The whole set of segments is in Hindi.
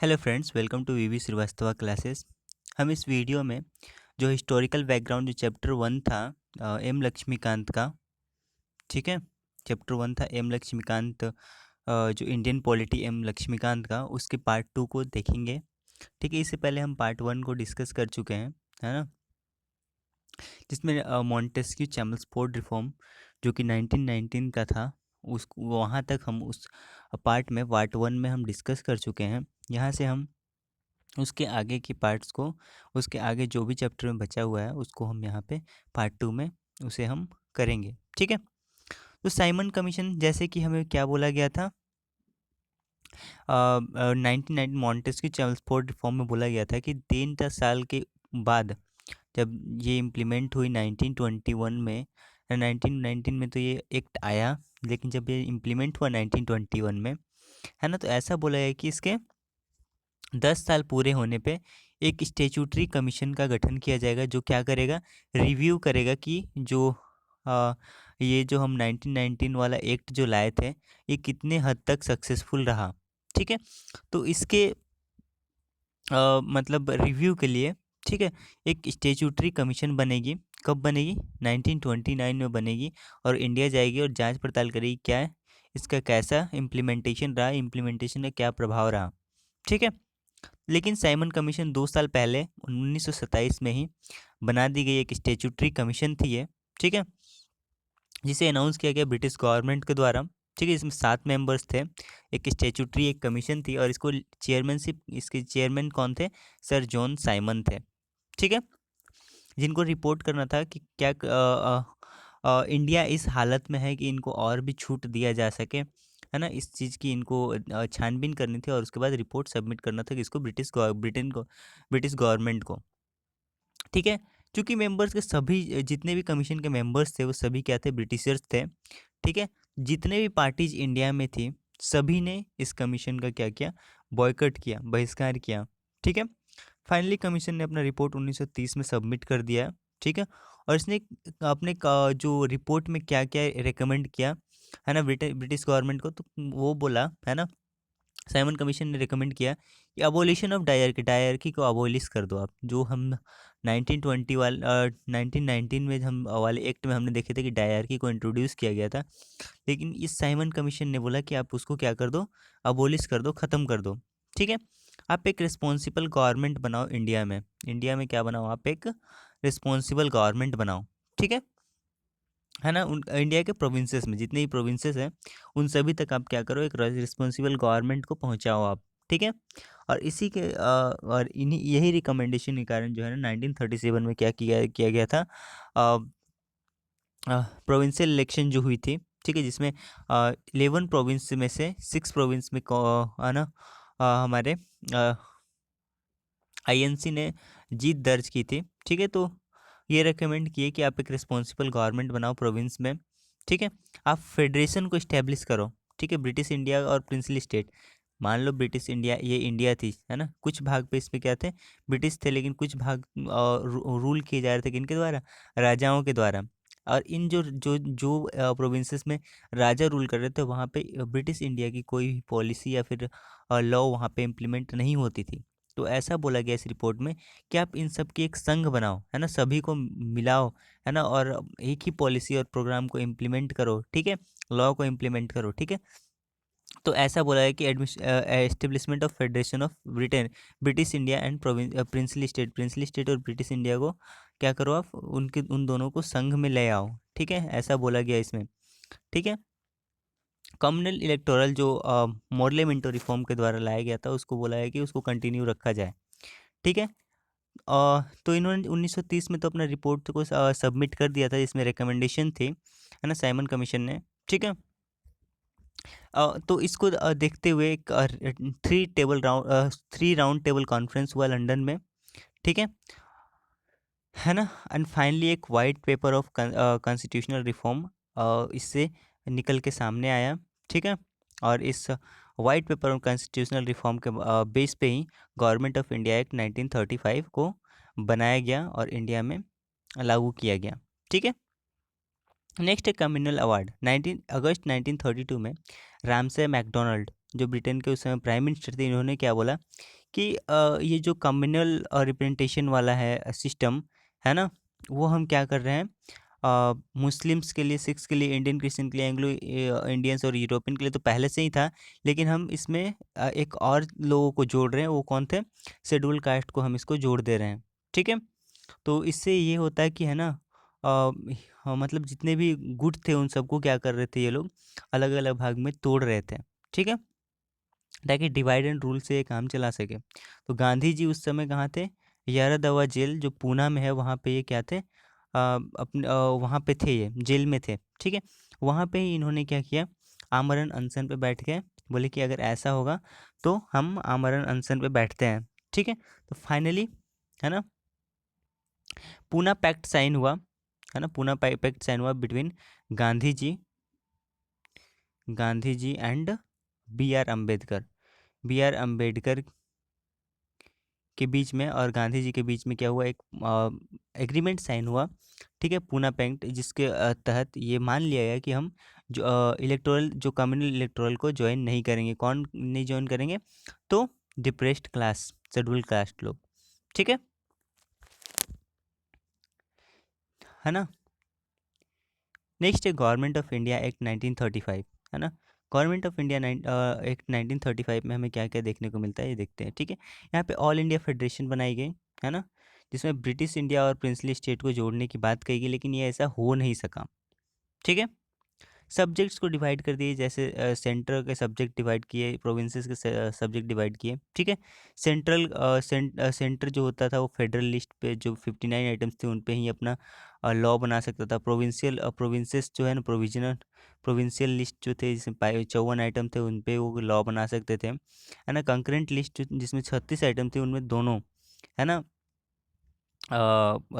Hello friends, welcome to V V Shrivastava classes. हम इस वीडियो में जो हिस्टोरिकल बैकग्राउंड जो चैप्टर 1 था एम लक्ष्मीकांत का, ठीक है। चैप्टर 1 था एम लक्ष्मीकांत, जो इंडियन पॉलिटी एम लक्ष्मीकांत का, उसके पार्ट 2 को देखेंगे। ठीक है, इससे पहले हम पार्ट 1 को डिस्कस कर चुके हैं, है ना, जिसमें मॉन्टेस्क्यू चैम्बर्सफोर्ड रिफॉर्म जो कि 1919 का था, उस वहाँ तक हम उस पार्ट 1 में हम डिस्कस कर चुके हैं। यहाँ से हम उसके आगे की पार्ट्स को, उसके आगे जो भी चैप्टर में बचा हुआ है उसको हम यहाँ पे पार्ट 2 में उसे हम करेंगे, ठीक है। तो साइमन कमीशन, जैसे कि हमें क्या बोला गया था, 1990 मॉन्टेस्क्यू चैम्बर्सफोर्ड रिफॉर्म में बोला गया था कि 3 साल के बाद जब ये इम्प्लीमेंट हुई 1921 में, 1919 में तो ये एक्ट आया, लेकिन जब ये इम्प्लीमेंट हुआ 1921 में, है ना, तो ऐसा बोला गया कि इसके 10 साल पूरे होने पे एक स्टेचुटरी कमीशन का गठन किया जाएगा, जो क्या करेगा, रिव्यू करेगा कि जो अ, ये जो हम 1919 वाला एक्ट जो लाए थे, ये कितने हद तक सक्सेसफुल रहा, ठीक है। तो इसके मतलब रिव्यू के लिए, ठीक है, एक स्टेचुटरी कमीशन बनेगी। कब बनेगी? 1929 में बनेगी, और इंडिया जाएगी और जांच पड़ताल करेगी क्या है इसका, कैसा इम्प्लीमेंटेशन रहा, इम्प्लीमेंटेशन का क्या प्रभाव रहा, ठीक है। लेकिन साइमन कमीशन 2 साल पहले 1927 में ही बना दी गई एक स्टेचुटरी कमीशन थी ये, ठीक है, जिसे अनाउंस किया गया ब्रिटिश गवर्नमेंट के द्वारा, ठीक है। इसमें 7 मेंबर्स थे, एक स्टेचुटरी एक कमीशन थी, और इसको चेयरमैनशिप, इसके चेयरमैन कौन थे? सर जॉन साइमन थे, ठीक है, जिनको रिपोर्ट करना था कि क्या इंडिया इस हालत में है कि इनको और भी छूट दिया जा सके, है ना, इस चीज़ की इनको छानबीन करनी थी, और उसके बाद रिपोर्ट सबमिट करना था किसको? ब्रिटिश गवर्नमेंट को, ठीक है। क्योंकि मेंबर्स के सभी जितने भी कमीशन के मेंबर्स थे वो सभी क्या थे? ब्रिटिशर्स थे, ठीक है। जितने भी पार्टीज इंडिया में थी सभी ने इस कमीशन का क्या किया? बॉयकॉट किया, बहिष्कार किया, ठीक है। फाइनली कमीशन ने अपना रिपोर्ट 1930 में सबमिट कर दिया है, ठीक है। और इसने अपने जो रिपोर्ट में क्या क्या रिकमेंड किया, है ना, ब्रिटिश गवर्नमेंट को, तो वो बोला, है ना, साइमन कमीशन ने रिकमेंड किया कि अबोलिशन ऑफ डायरकी को अबोलिश कर दो आप। जो हम 1919 में हम वाले एक्ट में हमने देखे थे कि डायरकी को इंट्रोड्यूस किया गया था, लेकिन इस साइमन कमीशन ने बोला कि आप उसको क्या कर दो? अबोलिश कर दो, ख़त्म कर दो, ठीक है। आप एक रिस्पॉन्सिबल गवर्नमेंट बनाओ इंडिया में। इंडिया में क्या बनाओ? आप एक रिस्पॉन्सिबल गवर्नमेंट बनाओ, ठीक है ना। उन इंडिया के प्रोविंसेस में जितने भी प्रोविंसेस हैं उन सभी तक आप क्या करो? एक रिस्पॉन्सिबल गवर्नमेंट को पहुंचाओ आप, ठीक है। और इसी के और इन्हीं यही रिकमेंडेशन के कारण जो है ना 1937 में क्या किया गया था, प्रोविंशियल इलेक्शन जो हुई थी, ठीक है, जिसमें 11 प्रोविंस में से 6 प्रोविंस में है ना, हमारे आईएनसी ने जीत दर्ज की थी, ठीक है। तो ये रेकमेंड किए कि आप एक रिस्पॉन्सिबल गवर्नमेंट बनाओ प्रोविंस में, ठीक है। आप फेडरेशन को इस्टेब्लिश करो, ठीक है, ब्रिटिश इंडिया और प्रिंसली स्टेट। मान लो ब्रिटिश इंडिया, ये इंडिया थी, है ना, कुछ भाग पे इसमें क्या थे? ब्रिटिश थे, लेकिन कुछ भाग रूल किए जा रहे थे किनके द्वारा? राजाओं के द्वारा। और इन जो जो जो प्रोविंसेस में राजा रूल कर रहे थे वहाँ पे ब्रिटिश इंडिया की कोई भी पॉलिसी या फिर लॉ वहाँ पे इम्प्लीमेंट नहीं होती थी। तो ऐसा बोला गया इस रिपोर्ट में कि आप इन सब की एक संघ बनाओ, है ना, सभी को मिलाओ, है ना, और एक ही पॉलिसी और प्रोग्राम को इम्प्लीमेंट करो, ठीक है, लॉ को इम्प्लीमेंट करो, ठीक है। तो ऐसा बोला है कि establishment of federation of British India and princely state और ब्रिटिश इंडिया को क्या करो? आप उनके उन दोनों को संघ में ले आओ, ठीक है, ऐसा बोला गया इसमें, ठीक है। कम्युनल इलेक्टोरल जो मॉर्ले मिंटो रिफॉर्म के द्वारा लाया गया था उसको बोला है कि उसको कंटिन्यू रखा जाए, ठीक है। तो इन्होंने 1930 में तो अपना रिपोर्ट को सबमिट कर दिया था, जिसमें रिकमेंडेशन थी, है ना, साइमन कमीशन ने, ठीक है। तो इसको देखते हुए एक थ्री राउंड टेबल कॉन्फ्रेंस हुआ लंदन में, ठीक है ना। एंड फाइनली एक white paper of constitutional reform इससे निकल के सामने आया, ठीक है। और इस white paper of constitutional reform के बेस पे ही गवर्नमेंट ऑफ इंडिया एक्ट 1935 को बनाया गया और इंडिया में लागू किया गया, ठीक है। नेक्स्ट है कम्युनल अवार्ड। 19 अगस्त 1932 में रामसे मैकडोनल्ड, जो ब्रिटेन के उस समय प्राइम मिनिस्टर थे, इन्होंने क्या बोला कि ये जो कम्युनल रिप्रेजेंटेशन वाला है सिस्टम, है ना, वो हम क्या कर रहे हैं, मुस्लिम्स के लिए, सिख्स के लिए, इंडियन क्रिश्चियन के लिए, एंग्लो इंडियंस और यूरोपियन के लिए तो पहले से ही था, लेकिन हम इसमें एक और लोगों को जोड़ रहे हैं। वो कौन थे? शेड्यूल कास्ट को हम इसको जोड़ दे रहे हैं। ठीक है, तो इससे ये होता है कि, है ना, हाँ, मतलब जितने भी गुट थे उन सबको क्या कर रहे थे ये लोग, अलग अलग भाग में तोड़ रहे थे। ठीक है, ताकि डिवाइड एंड रूल से ये काम चला सके। तो गांधी जी उस समय कहाँ थे? यारादवा जेल जो पूना में है, वहाँ पे ये क्या थे, अपने वहाँ पे थे, ये जेल में थे। ठीक है, वहाँ पे ही इन्होंने क्या किया, आमरण अनशन पे बैठ गए। बोले कि अगर ऐसा होगा तो हम आमरण अनशन पे बैठते हैं। ठीक है, तो फाइनली, है ना, पूना पैक्ट साइन हुआ, है ना, पूना पैक्ट साइन हुआ between Gandhi ji and B R Ambedkar के बीच में और गांधी जी के बीच में क्या हुआ, एक एग्रीमेंट साइन हुआ। ठीक है, पूना पैक्ट, जिसके तहत ये मान लिया गया कि हम जो इलेक्टोरल, जो कम्युनल इलेक्टोरल को ज्वाइन नहीं करेंगे। कौन नहीं ज्वाइन करेंगे? तो डिप्रेस्ड क्लास, शेड्यूल कास्ट लोग। ठीक है ना। नेक्स्ट है गवर्नमेंट ऑफ इंडिया एक्ट 1935, है ना। गवर्नमेंट ऑफ इंडिया एक्ट 1935 में हमें क्या क्या देखने को मिलता है, ये देखते हैं। ठीक है, यहाँ पे ऑल इंडिया फेडरेशन बनाई गई, है ना, जिसमें ब्रिटिश इंडिया और प्रिंसली स्टेट को जोड़ने की बात कही गई, लेकिन ये ऐसा हो नहीं सका। ठीक है, सब्जेक्ट्स को डिवाइड कर दिए, जैसे सेंटर के सब्जेक्ट डिवाइड किए, प्रोविंसेस के सब्जेक्ट डिवाइड किए। ठीक है, सेंटर जो होता था वो फेडरल लिस्ट पे जो 59 आइटम्स थे उन पे ही अपना लॉ बना सकता था। प्रोविंसेस जो है ना, प्रोविंशियल लिस्ट जो थे, जिसमें 54 आइटम थे, उन पे वो लॉ बना सकते थे, है ना। कंकरेंट लिस्ट जिसमें 36 आइटम थे, उनमें दोनों, है ना,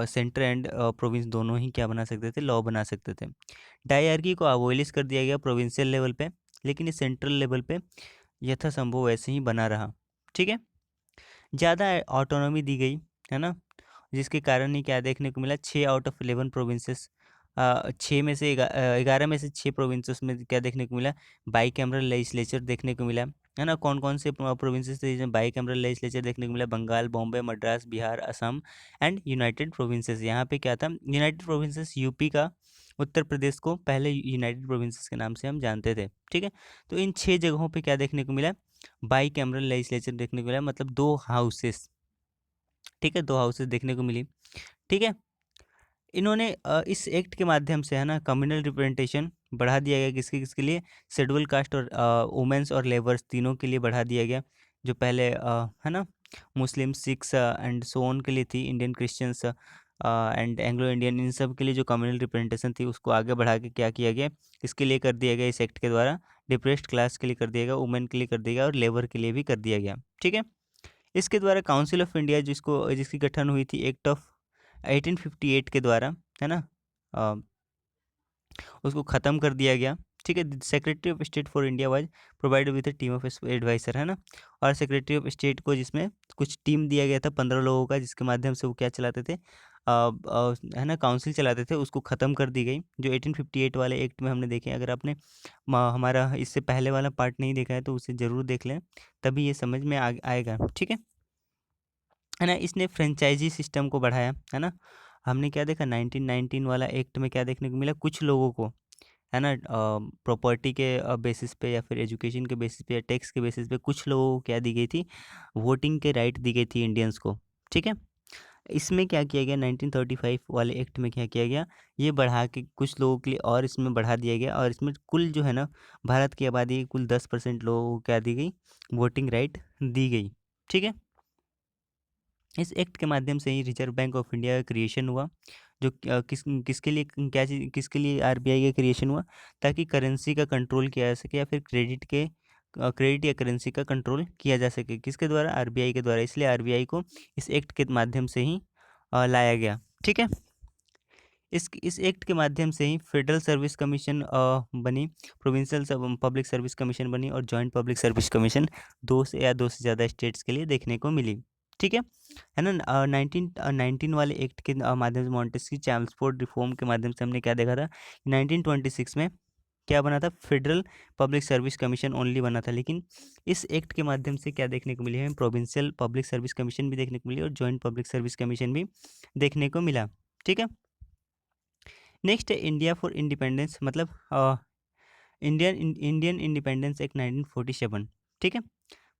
सेंटर एंड प्रोविंस दोनों ही क्या बना सकते थे, लॉ बना सकते थे। डायरकी को अबॉलिश कर दिया गया प्रोविंशियल लेवल पे, लेकिन ये सेंट्रल लेवल पे यथासंभव वैसे ही बना रहा। ठीक है, ज़्यादा ऑटोनॉमी दी गई, है ना, जिसके कारण ही क्या देखने को मिला, 6 आउट ऑफ 11 प्रोविंसेस, 11 में से 6 प्रोविंसेस में क्या देखने को मिला, बाई कैमरल लेजिस्लेचर देखने को मिला, है ना। कौन कौन से प्रोविंसेस थे जिसमें बाई कैमरल लेजिस्लेचर देखने को मिला? Bengal, Bombay, Madras, Bihar, Assam and United Provinces. यहाँ पे क्या था, यूनाइटेड प्रोविंसेस यूपी का, उत्तर प्रदेश को पहले यूनाइटेड प्रोविंसेस के नाम से हम जानते थे। ठीक है, तो इन 6 जगहों पे क्या देखने को मिला, बाई कैमरल लेजिस्लेचर देखने को मिला, मतलब 2 हाउसेस। ठीक है, 2 हाउसेस देखने को मिली। ठीक है, इन्होंने इस एक्ट के माध्यम से, है ना, कम्युनल रिप्रेजेंटेशन बढ़ा दिया गया, किसके किसके लिए, शेड्यूल कास्ट और वुमेन्स और लेबर्स तीनों के लिए बढ़ा दिया गया। जो पहले है ना, मुस्लिम, सिख्स एंड सोन के लिए थी, Indian Christians and Anglo Indian, इन सब के लिए जो कम्युनल रिप्रेजेंटेशन थी उसको आगे बढ़ा के क्या किया गया, इसके लिए कर दिया गया, इस एक्ट के द्वारा डिप्रेस्ड क्लास के लिए कर दिया गया, वुमेन के लिए कर दिया गया और लेबर के लिए भी कर दिया गया। ठीक है, इसके द्वारा काउंसिल ऑफ इंडिया, जिसकी गठन हुई थी एक्ट ऑफ 1858 के द्वारा, है ना, अ, उसको ख़त्म कर दिया गया। ठीक है, secretary of state for India was provided with a team of adviser, है ना, और सेक्रेटरी ऑफ स्टेट को जिसमें कुछ टीम दिया गया था 15 लोगों का, जिसके माध्यम से वो क्या चलाते थे, है ना, काउंसिल चलाते थे, उसको ख़त्म कर दी गई। जो 1858 वाले एक्ट में हमने देखे, अगर आपने हमारा इससे पहले वाला पार्ट नहीं देखा है तो उसे ज़रूर देख लें, तभी ये समझ में आएगा। ठीक है ना, इसने फ्रेंचाइजी सिस्टम को बढ़ाया, है ना। हमने क्या देखा, 1919 वाला एक्ट में क्या देखने को मिला, कुछ लोगों को, है ना, प्रॉपर्टी के बेसिस पे या फिर एजुकेशन के बेसिस पे या टैक्स के बेसिस पे कुछ लोगों को क्या दी गई थी, वोटिंग के राइट दी गई थी इंडियंस को। ठीक है, इसमें क्या किया गया, 1935 वाले एक्ट में क्या किया गया, ये बढ़ा के कुछ लोगों के लिए और इसमें बढ़ा दिया गया, और इसमें कुल जो है ना, भारत की आबादी के कुल 10% लोगों को क्या दी गई, वोटिंग राइट दी गई। ठीक है, इस एक्ट के माध्यम से ही रिजर्व बैंक ऑफ इंडिया का क्रिएशन हुआ, जो किसके लिए, क्या चीज़, किसके लिए आरबीआई का क्रिएशन हुआ, ताकि करेंसी का कंट्रोल किया जा सके, या फिर क्रेडिट या करेंसी का कंट्रोल किया जा सके, किसके द्वारा, आरबीआई के द्वारा। इसलिए आरबीआई को इस एक्ट के माध्यम से ही लाया गया। ठीक है, इस एक्ट के माध्यम से ही फेडरल सर्विस कमीशन बनी, प्रोविंशियल पब्लिक सर्विस कमीशन बनी, और जॉइंट पब्लिक सर्विस कमीशन 2 से ज़्यादा स्टेट्स के लिए देखने को मिली। ठीक है ना। 1919 वाले एक्ट के माध्यम से, मॉन्टेस्क्यू चैम्सफोर्ड रिफॉर्म के माध्यम से हमने क्या देखा था, 1926 में क्या बना था, federal public service commission only बना था। लेकिन इस एक्ट के माध्यम से क्या देखने को मिली है, प्रोविंशियल पब्लिक सर्विस कमीशन भी देखने को मिली और जॉइंट पब्लिक सर्विस कमीशन भी देखने को मिला। ठीक है, नेक्स्ट है इंडिया फॉर इंडिपेंडेंस, मतलब इंडियन इंडिपेंडेंस एक्ट 1947। ठीक है,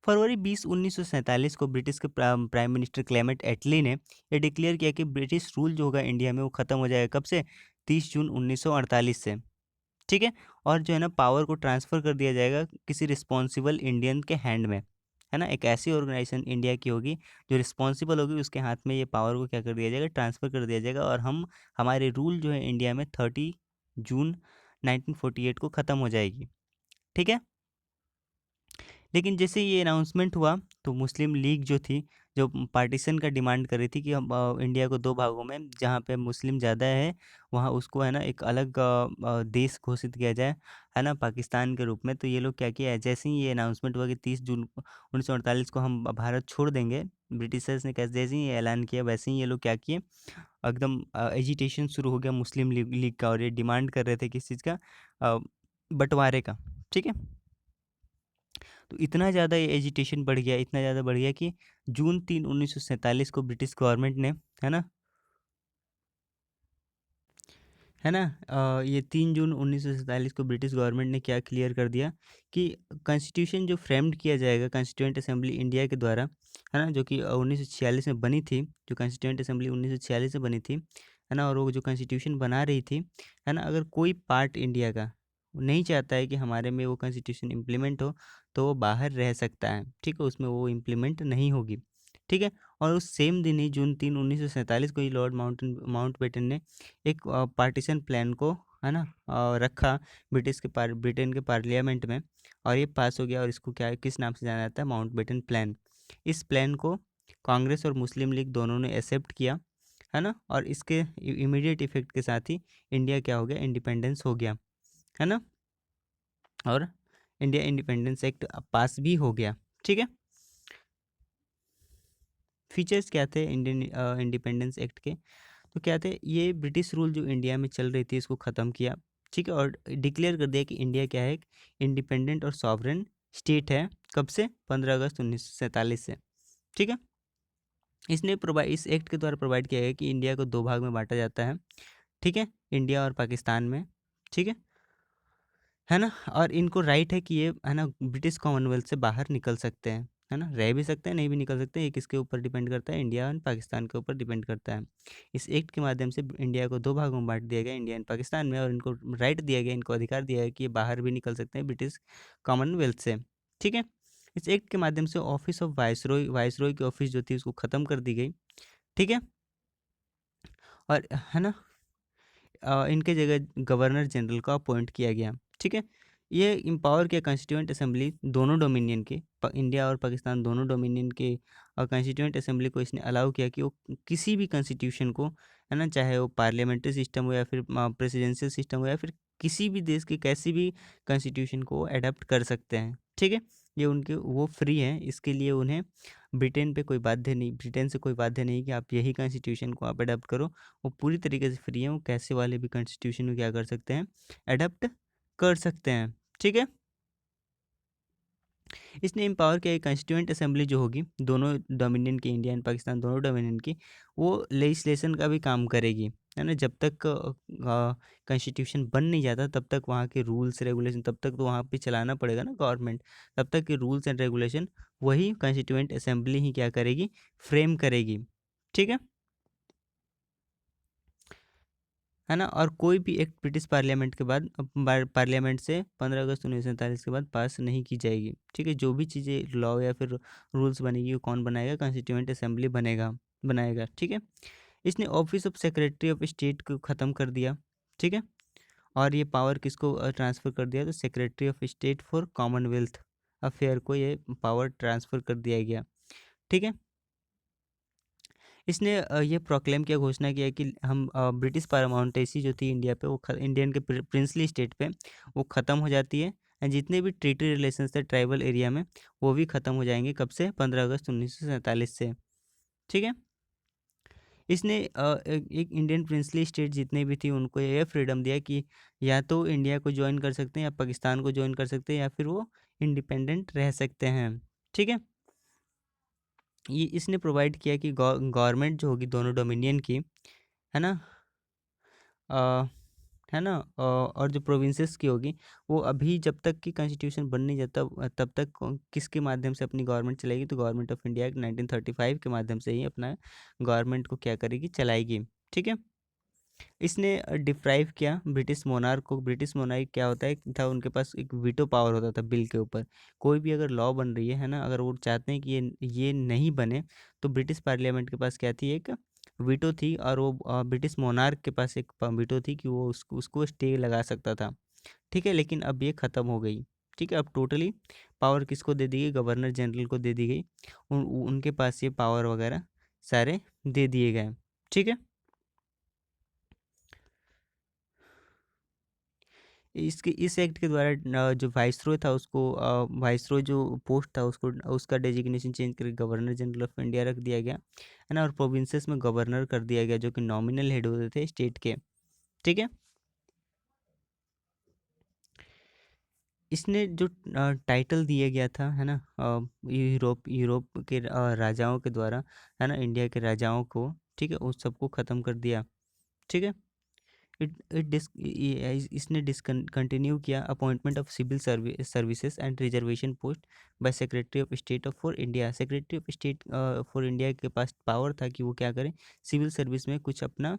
फरवरी 20 1947 को ब्रिटिश के प्राइम मिनिस्टर क्लेमेंट एटली ने ये डिक्लेयर किया कि ब्रिटिश रूल जो होगा इंडिया में वो ख़त्म हो जाएगा। कब से, 30 जून 1948 से। ठीक है, और जो है ना पावर को ट्रांसफ़र कर दिया जाएगा किसी रिस्पॉन्सिबल इंडियन के हैंड में, है ना। एक ऐसी ऑर्गेनाइजेशन इंडिया की होगी जो रिस्पॉन्सिबल होगी, उसके हाथ में ये पावर को क्या कर दिया जाएगा, ट्रांसफ़र कर दिया जाएगा, और हमारे रूल जो है इंडिया में 30 जून 1948 को ख़त्म हो जाएगी। ठीक है, लेकिन जैसे ये अनाउंसमेंट हुआ तो मुस्लिम लीग जो थी, जो पार्टीशन का डिमांड कर रही थी कि हम इंडिया को दो भागों में, जहाँ पे मुस्लिम ज़्यादा है वहाँ उसको है ना एक अलग देश घोषित किया जाए, है ना, पाकिस्तान के रूप में। तो ये लोग क्या किया है, जैसे ही ये अनाउंसमेंट हुआ कि 30 जून 1948 को हम भारत छोड़ देंगे, ब्रिटिशर्स ने कैसे जैसे ही ये ऐलान किया वैसे ही ये लोग क्या किए, एकदम एजिटेशन शुरू हो गया मुस्लिम लीग का, और ये डिमांड कर रहे थे किस चीज़ का, बंटवारे का। ठीक है, तो इतना ज़्यादा ये एजिटेशन बढ़ गया, इतना ज़्यादा बढ़ गया कि जून 3 1947 को ब्रिटिश गवर्नमेंट ने, है ना, ये 3 जून 1947 को ब्रिटिश गवर्नमेंट ने क्या क्लियर कर दिया कि कॉन्स्टिट्यूशन जो फ्रेम्ड किया जाएगा कॉन्स्टिट्यूएंट असेंबली इंडिया के द्वारा, है ना, जो कि 1946 में बनी थी, जो कॉन्स्टिट्यूएंट असेंबली 1946 में बनी थी, है ना, और वो जो कॉन्स्टिट्यूशन बना रही थी, है ना, अगर कोई पार्ट इंडिया का नहीं चाहता है कि हमारे में वो कॉन्स्टिट्यूशन इम्प्लीमेंट हो, तो वो बाहर रह सकता है। ठीक है, उसमें वो इम्प्लीमेंट नहीं होगी। ठीक है, और उस सेम दिन ही जून 3 1947 को ही लॉर्ड माउंटबेटन ने एक पार्टीशन प्लान को, है ना, रखा ब्रिटेन के पार्लियामेंट में, और ये पास हो गया, और इसको क्या किस नाम से जाना जाता है, माउंटबेटन प्लान। इस प्लान को कांग्रेस और मुस्लिम लीग दोनों ने एक्सेप्ट किया, है ना, और इसके इमीडिएट इफेक्ट के साथ ही इंडिया क्या हो गया, इंडिपेंडेंस हो गया, है ना, और इंडिया इंडिपेंडेंस एक्ट पास भी हो गया। ठीक है, फीचर्स क्या थे इंडियन इंडिपेंडेंस एक्ट के, तो क्या थे, ये ब्रिटिश रूल जो इंडिया में चल रही थी इसको ख़त्म किया। ठीक है, और डिक्लेयर कर दिया कि इंडिया क्या है, एक इंडिपेंडेंट और सॉवरेन स्टेट है। कब से, 15 अगस्त 1947 से। ठीक है, इस एक्ट के द्वारा प्रोवाइड किया गया कि इंडिया को दो भाग में बांटा जाता है। ठीक है, इंडिया और पाकिस्तान में। ठीक है ना, और इनको राइट है कि ये, है ना, ब्रिटिश कॉमनवेल्थ से बाहर निकल सकते हैं, है ना, रह भी सकते हैं, नहीं भी निकल सकते, ये किसके ऊपर डिपेंड करता है, इंडिया और पाकिस्तान के ऊपर डिपेंड करता है। इस एक्ट के माध्यम से इंडिया को दो भागों में बांट दिया गया, इंडिया एंड पाकिस्तान में, और इनको राइट दिया गया, इनको अधिकार दिया है कि ये बाहर भी निकल सकते हैं ब्रिटिश कॉमनवेल्थ से। ठीक है, इस एक्ट के माध्यम से ऑफिस ऑफ वाइसरॉय की ऑफिस जो थी उसको ख़त्म कर दी गई। ठीक है, और है ना, इनके जगह गवर्नर जनरल को अपॉइंट किया गया। ठीक है, ये एम्पावर किया कॉन्स्टिट्यूएंट असेंबली दोनों डोमिनियन के, इंडिया और पाकिस्तान दोनों डोमिनियन के कॉन्स्टिट्यूएंट असेंबली को इसने अलाउ किया कि वो किसी भी कॉन्स्टिट्यूशन को, है ना, चाहे वो पार्लियामेंट्री सिस्टम हो या फिर प्रेसिडेंशियल सिस्टम हो या फिर किसी भी देश के कैसी भी कॉन्स्टिट्यूशन को अडेप्ट कर सकते हैं। ठीक है, ये उनके वो फ्री हैं, इसके लिए उन्हें ब्रिटेन से कोई बाध्य नहीं कि आप यही कॉन्स्टिट्यूशन को आप अडेप्ट करो। वो पूरी तरीके से फ्री हैं, वो कैसे वाले भी कॉन्स्टिट्यूशन को क्या कर सकते हैं, अडेप्ट कर सकते हैं। ठीक है, इसने एम्पावर किया कॉन्स्टिट्यूएंट असेंबली जो होगी दोनों डोमिनियन की, इंडिया एंड पाकिस्तान दोनों डोमिनियन की, वो लेजिस्लेशन का भी काम करेगी, है ना। जब तक कॉन्स्टिट्यूशन बन नहीं जाता तब तक वहाँ के रूल्स रेगुलेशन, तब तक तो वहाँ पे चलाना पड़ेगा ना गवर्नमेंट, तब तक के रूल्स एंड रेगुलेशन वही कॉन्स्टिट्यूएंट असेंबली ही क्या करेगी, फ्रेम करेगी। ठीक है ना, और कोई भी एक्ट ब्रिटिश पार्लियामेंट के बाद पार्लियामेंट से 15 अगस्त 1947 के बाद पास नहीं की जाएगी। ठीक है, जो भी चीज़ें लॉ या फिर रूल्स बनेगी वो कौन बनाएगा, कॉन्स्टिट्यूएंट असेंबली बनाएगा। ठीक है, इसने office of secretary of state को ख़त्म कर दिया। ठीक है, और ये पावर किसको ट्रांसफ़र कर दिया, तो secretary of state for Commonwealth affair को ये पावर ट्रांसफ़र कर दिया गया। ठीक है, इसने ये प्रोक्लेम किया, घोषणा किया कि हम ब्रिटिश पारामाउंटेसी जो थी इंडिया पे, वो इंडियन के प्रिंसली स्टेट पे वो ख़त्म हो जाती है, एंड जितने भी ट्रीटी रिलेशंस थे ट्राइबल एरिया में वो भी ख़त्म हो जाएंगे। कब से, 15 अगस्त 1947 से। ठीक है, इसने एक इंडियन प्रिंसली स्टेट जितने भी थी उनको ये फ्रीडम दिया कि या तो इंडिया को ज्वाइन कर सकते हैं या पाकिस्तान को ज्वाइन कर सकते हैं या फिर वो इंडिपेंडेंट रह सकते हैं। ठीक है, ये इसने प्रोवाइड किया कि गवर्नमेंट जो होगी दोनों डोमिनियन की, है ना, अ, है ना, और जो प्रोविंसेस की होगी वो अभी जब तक कि कॉन्स्टिट्यूशन बन नहीं जाता तब तक किसके माध्यम से अपनी गवर्नमेंट चलाएगी, तो गवर्नमेंट ऑफ इंडिया 1935 के माध्यम से ही अपना गवर्नमेंट को क्या करेगी, चलाएगी। ठीक है, इसने डिप्राइव किया ब्रिटिश मोनार्क को। ब्रिटिश मोनार्क क्या होता है था, उनके पास एक वीटो पावर होता था बिल के ऊपर। कोई भी अगर लॉ बन रही है ना, अगर वो चाहते हैं कि ये नहीं बने, तो ब्रिटिश पार्लियामेंट के पास क्या थी, एक वीटो थी, और वो ब्रिटिश मोनार्क के पास एक वीटो थी कि वो उसको स्टे लगा सकता था। ठीक है, लेकिन अब ये ख़त्म हो गई। ठीक है, अब टोटली पावर किसको दे दी गई, गवर्नर जनरल को दे दी गई। उनके पास ये पावर वगैरह सारे दे दिए गए। ठीक है, इसके इस एक्ट के द्वारा जो वाइसरॉय था उसको वाइसरॉय जो पोस्ट था उसको उसका डेजिग्नेशन चेंज करके गवर्नर जनरल ऑफ इंडिया रख दिया गया, है ना, और प्रोविंसेस में गवर्नर कर दिया गया जो कि नॉमिनल हेड होते थे स्टेट के। ठीक है, इसने जो टाइटल दिया गया था, है ना, यूरोप यूरोप के राजाओं के द्वारा, है ना, इंडिया के राजाओं को, ठीक है, उस सबको ख़त्म कर दिया। ठीक है, इट इट डिस इसने डिसकंटिन्यू किया appointment of civil services and reservation post by secretary of state of for India. Secretary of state for India के पास पावर था कि वो क्या करें, सिविल सर्विस में कुछ अपना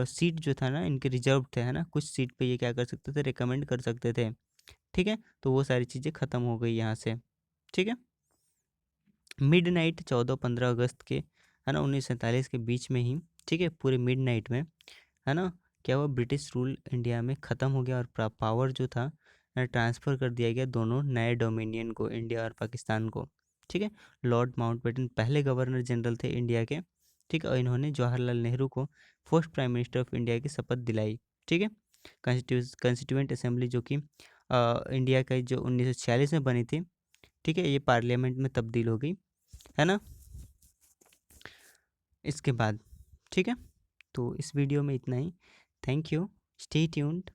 सीट जो था ना इनके रिजर्व थे, है ना, कुछ सीट पे ये क्या कर सकते थे, रिकमेंड कर सकते थे। ठीक है, तो वो सारी चीज़ें ख़त्म हो गई यहाँ से। ठीक है, मिडनाइट 14-15 अगस्त के, है ना, 1947 के बीच में ही, ठीक है, पूरे मिडनाइट में, है ना, क्या हुआ, ब्रिटिश रूल इंडिया में ख़त्म हो गया और पावर जो था ट्रांसफ़र कर दिया गया दोनों नए डोमिनियन को, इंडिया और पाकिस्तान को। ठीक है, लॉर्ड माउंटबेटन पहले गवर्नर जनरल थे इंडिया के। ठीक है, और इन्होंने जवाहरलाल नेहरू को first prime minister of India की शपथ दिलाई। ठीक है, कॉन्स्टिट्यूएंट असेंबली जो कि इंडिया का जो 1946 में बनी थी, ठीक है, ये पार्लियामेंट में तब्दील हो गई, है ना, इसके बाद। ठीक है, तो इस वीडियो में इतना ही। Thank you, stay tuned.